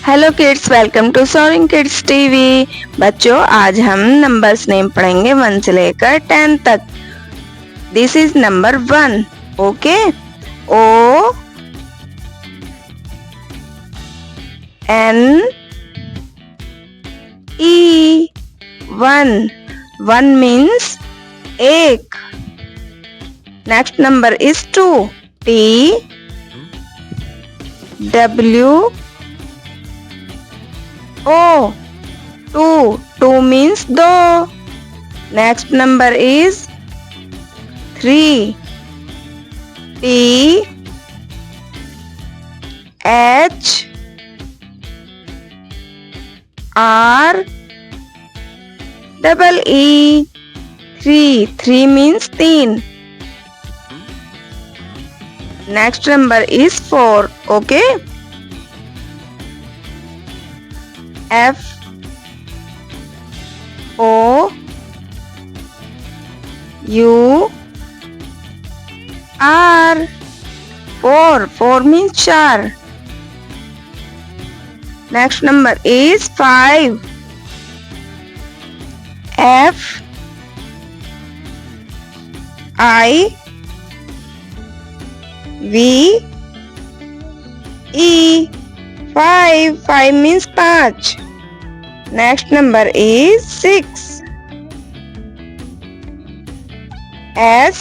Hello kids, welcome to Soaring Kids TV. बच्चों, आज हम नंबर्स नेम पढ़ेंगे 1 से लेकर 10 तक। This is number 1। Okay, O N E 1। 1 means एक। Next number is 2। T W O 2। 2 means दो। Next number is 3। T H R double E 3। 3 means तीन। Next number is 4. Okay. F O U R 4। 4 means चार। Next number is 5। F I V E 5। 5 means पाँच। Next number is 6। S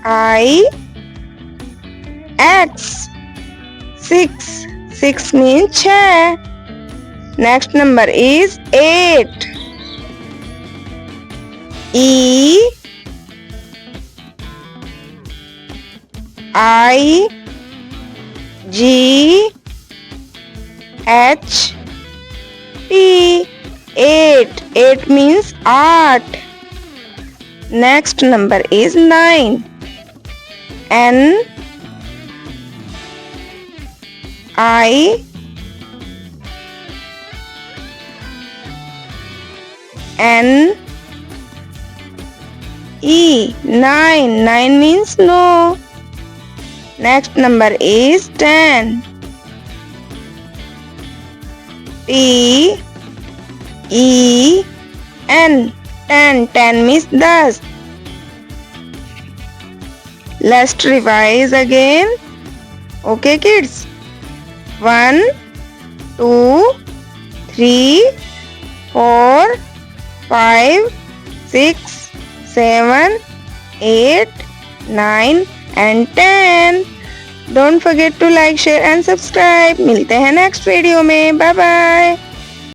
I X 6। 6 means छः। Next number is 8। E I G H T 8। 8 means आठ। Next number is 9। N I N E 9। 9 means no। Next number is 10। T E N 10। 10 means 10। Let's revise again. Okay kids, 1 2 3 4 5 6 7 8 9 and 10. Don't forget to like, share and subscribe. मिलते हैं next video में। Bye bye.